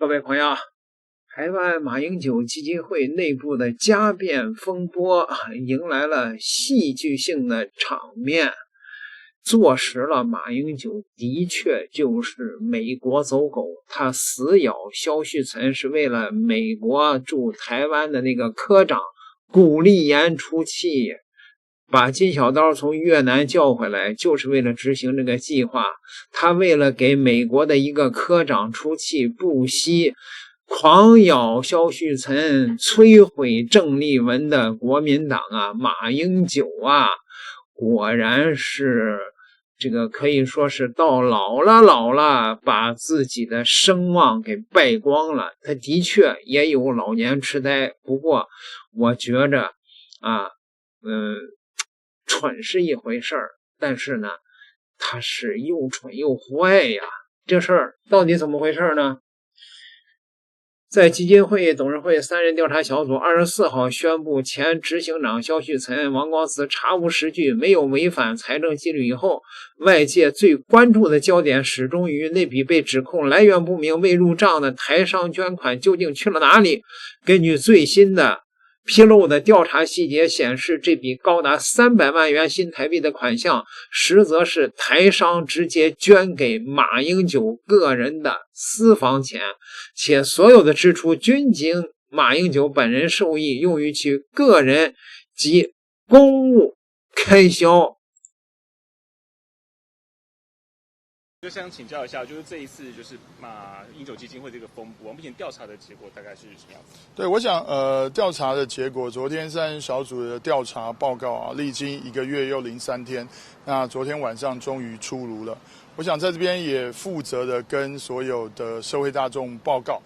各位朋友，台灣馬英九基金會內部的家變風波迎來了戲劇性的場面，坐實了馬英九的確就是美國走狗，他死咬蕭旭岑是為了美國駐台灣的那個科長古立言出氣，把金小刀從越南叫回來，就是為了執行這個計劃。他為了給美國的一個科長出氣，不惜狂咬蕭旭岑，摧毀郑麗文的國民黨啊，馬英九啊，果然是这個可以說是到老了，把自己的声望給敗光了。他的確也有老年痴呆，不過我覺着蠢是一回事兒，但是呢，他是又蠢又壞呀。這事兒到底怎麼回事呢？在基金會董事會3人調查小組24號宣布前執行長蕭旭岑、王光慈查無實據，沒有違反財政紀律以後，外界最關注的焦點始終於那筆被指控來源不明未入賬的台商捐款究竟去了哪裡。根據最新的披露的調查細節顯示，這筆高達300萬元新台幣的款項，實則是台商直接捐給馬英九個人的私房錢，且所有的支出均經馬英九本人授意，用於其個人及公務開銷。就想請教一下，就是這一次就是馬英九基金會這個風波，目前調查的結果大概是什麼樣子？對，我想調查的結果，昨天3人小組的調查報告啊，歷經1個月又03天，那昨天晚上終於出爐了。我想在這邊也負責的跟所有的社會大眾報告。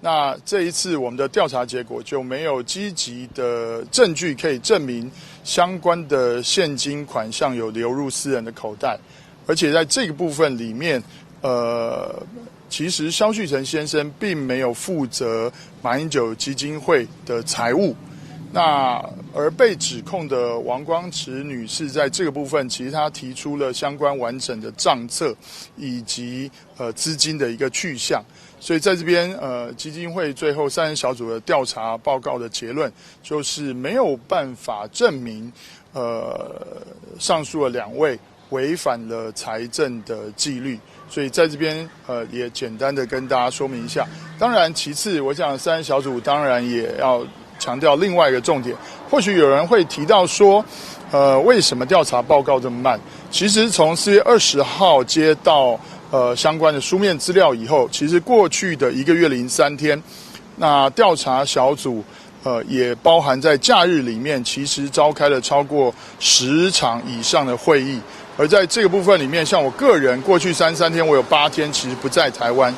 那這一次我們的調查結果就沒有積極的證據可以證明相關的現金款項有流入私人的口袋。而且在這個部分裡面，其實蕭旭岑先生並沒有負責馬英九基金會的財務，那而被指控的王光慈女士在這個部分，其實她提出了相關完整的賬冊以及資金的一個去向，所以在這邊基金會最後3人小組的調查報告的結論就是沒有辦法證明上述的2位違反了財政的紀律，所以在這邊也簡單的跟大家說明一下。當然其次我想3人小組當然也要強調另外一個重點，或許有人會提到說為什麼調查報告這麼慢？其實從4月20號接到相關的書面資料以後，其實過去的1個月03天，那調查小組也包含在假日裡面，其實召開了超過10場以上的會議。而在這個部分裡面，像我個人過去33天，我有8天其實不在台灣，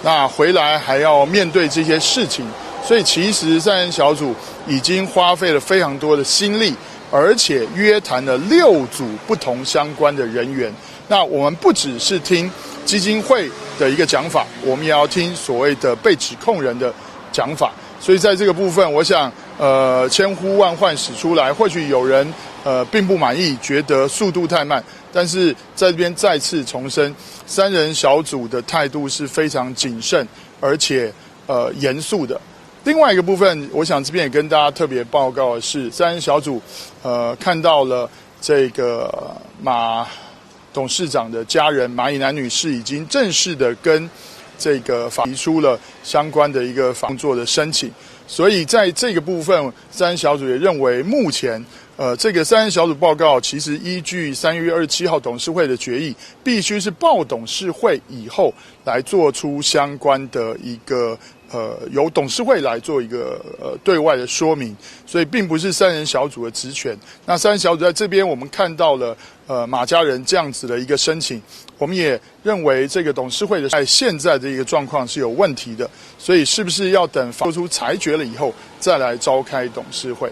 那回來還要面對這些事情，所以其實3人小組已經花費了非常多的心力，而且約談了6組不同相關的人員。那我們不只是聽基金會的一個講法，我們也要聽所謂的被指控人的講法。所以在這個部分，我想千呼萬喚始出來，或許有人並不滿意，覺得速度太慢。但是在這邊再次重申，3人小組的態度是非常謹慎而且嚴肅的。另外一個部分，我想這邊也跟大家特別報告的是，3人小組看到了這個馬董事長的家人馬以南女士已經正式的跟這個法提出了相關的一個工作的申請，所以在這個部分，3人小組也認為目前這個3人小組報告其實依據3月27號董事會的決議，必須是報董事會以後來做出相關的一個由董事會來做一個對外的說明，所以並不是3人小組的職權。那3人小組在這邊我們看到了馬家人這樣子的一個申請，我們也認為這個董事會的在現在的一個狀況是有問題的，所以是不是要等做出裁決了以後再來召開董事會？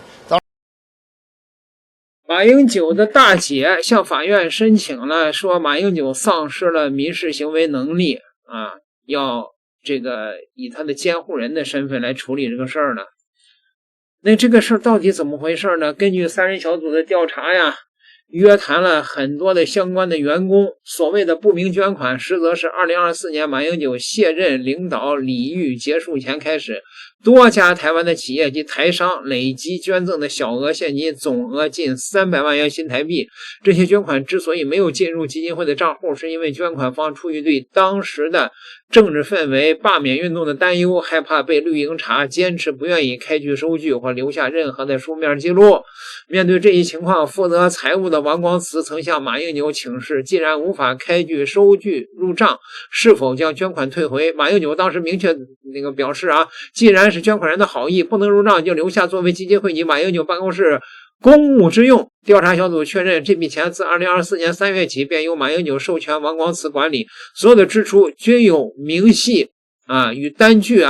馬英九的大姐向法院申請了，說馬英九喪失了民事行為能力啊，要这個以他的監護人的身份來處理這個事兒呢。那這個事兒到底怎麼回事呢？根據3人小組的調查呀，約談了很多的相關的員工，所謂的不明捐款，實則是2024年馬英九卸任領導禮遇結束前開始，多家台灣的企業及台商累計捐贈的小額現金總額近300萬元新台幣。這些捐款之所以沒有進入基金會的賬戶，是因為捐款方出於對當時的政治氛圍、罷免運動的擔憂，害怕被綠營查，堅持不願意開具收據或留下任何的書面記錄。面對這一情況，負責財務的王光慈曾向馬英九請示，既然無法開具收據入賬，是否將捐款退回？馬英九當時明確表示既然是捐款人的好意，不能入賬就留下作為基金会及馬英九辦公室公務之用。調查小組確認，這筆錢自2024年3月起便由馬英九授權王光慈管理，所有的支出均有明細與單據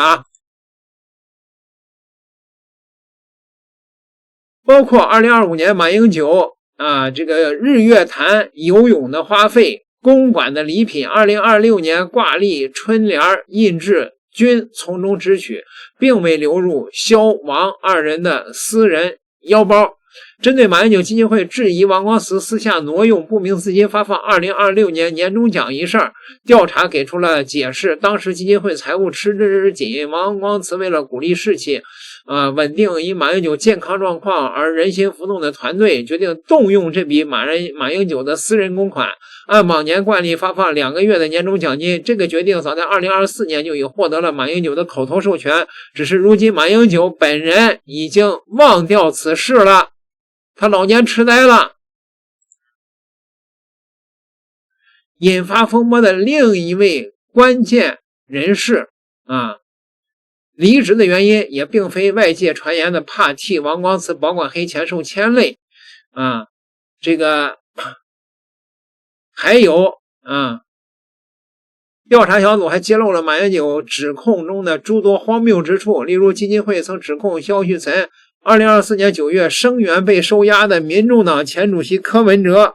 包括2025年馬英九这個日月潭游泳的花費、公館的禮品，2026年掛曆春聯印製均從中支取，並未流入蕭王二人的私人腰包。針對馬英九基金會質疑王光慈私下挪用不明資金發放2026年年終獎一事，調查給出了解釋。當時基金會財務吃之緊，王光慈為了鼓勵士氣穩定以馬英九健康狀況而人心浮動的團隊，決定動用這筆馬英九的私人公款，按往年慣例發放2個月的年終獎金。這個決定早在2024年就已獲得了馬英九的口頭授權，只是如今馬英九本人已經忘掉此事了，他老年痴呆了。引發風波的另一位關鍵人士離職的原因也並非外界傳言的怕替王光慈保管黑錢受牽累這個還有調查小組還揭露了馬英九指控中的諸多荒謬之處，例如基金會曾指控蕭旭岑2024年9月聲援被收押的民眾黨前主席柯文哲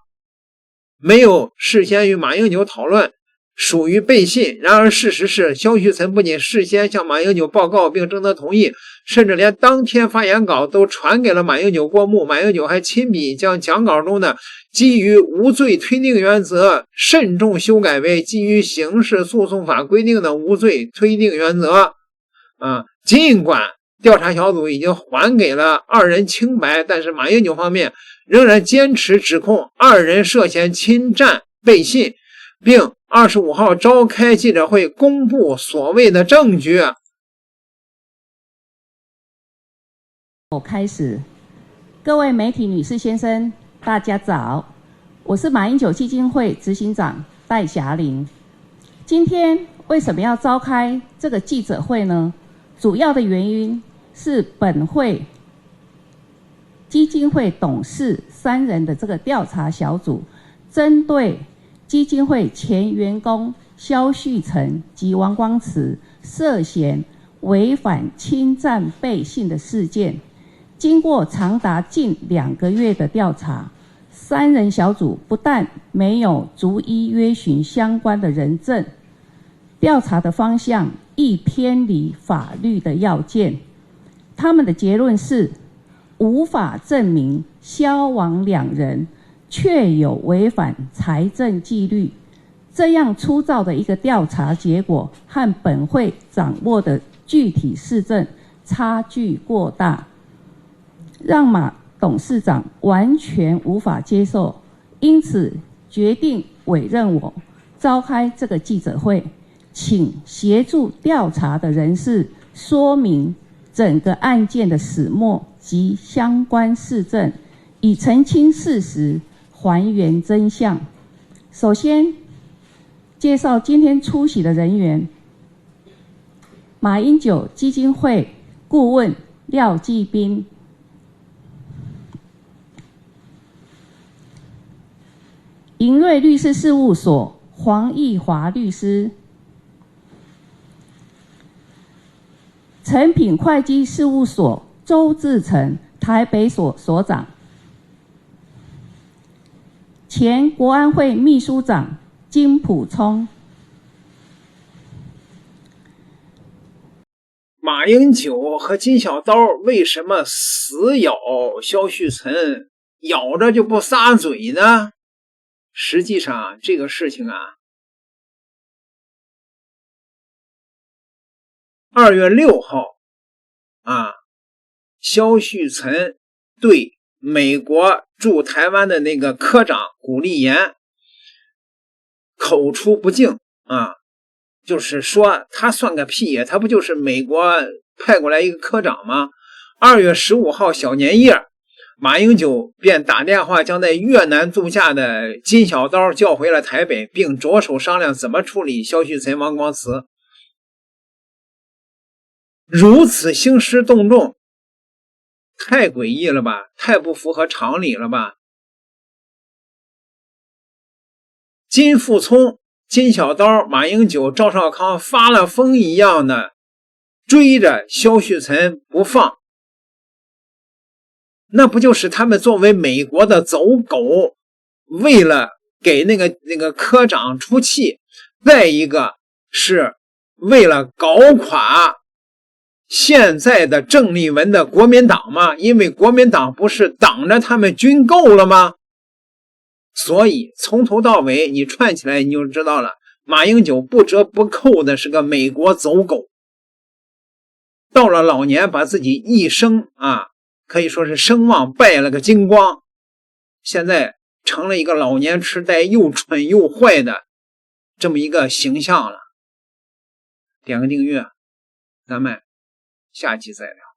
沒有事先與馬英九討論，屬於背信。然而事實是，蕭旭岑不僅事先向馬英九報告並徵得同意，甚至連當天發言稿都傳給了馬英九過目。馬英九還親筆將講稿中的基於無罪推定原則慎重修改為基於刑事訴訟法規定的無罪推定原則儘管調查小組已經還給了二人清白，但是馬英九方面仍然堅持指控二人涉嫌侵占背信，並25號召開記者會公布所謂的證據。我開始，各位媒體女士先生，大家早，我是馬英九基金會執行長戴霞玲。今天為什麼要召開這個記者會呢？主要的原因是本會基金會董事3人的這個調查小組，針對基金會前員工蕭旭岑及王光慈涉嫌違反侵占背信的事件，經過長達近2個月的調查，3人小組不但沒有逐一約詢相關的人證，調查的方向亦偏離法律的要件。他們的結論是無法證明蕭王2人確有違反財政紀律。這樣粗糙的一個調查結果和本會掌握的具體事證差距過大，讓馬董事長完全無法接受，因此決定委任我召開這個記者會，請協助調查的人士說明整個案件的始末及相關事證，以澄清事實，還原真相。首先介紹今天出席的人員：馬英九基金會顧問廖繼斌，盈瑞律師事務所黃義華律師，誠品會計事務所周志成台北所所長，前國安會秘書長金溥聰。馬英九和金小刀為什麼死咬蕭旭岑咬着就不撒嘴呢？实际上这个事情啊，2月6号啊，萧旭岑对美国驻台湾的那个科长古立言口出不敬啊，就是说他算个屁呀，他不就是美国派过来一个科长吗？2月15号小年夜，馬英九便打電話將在越南度假的金小刀叫回了台北，並着手商量怎麼處理蕭旭岑、王光慈。如此興師動眾，太詭異了吧，太不符合常理了吧。金富聰、金小刀、馬英九、趙少康發了瘋一樣的追着蕭旭岑不放，那不就是他們作為美國的走狗，為了給那個科長出氣，再一個是為了搞垮現在的鄭麗文的國民黨嗎？因為國民黨不是擋着他們軍購了嗎？所以從頭到尾你串起來你就知道了，馬英九不折不扣的是個美國走狗，到了老年把自己一生可以說是聲望敗了個精光，現在成了一個老年痴呆又蠢又壞的這麼一個形象了。點個訂閱，咱們下期再聊。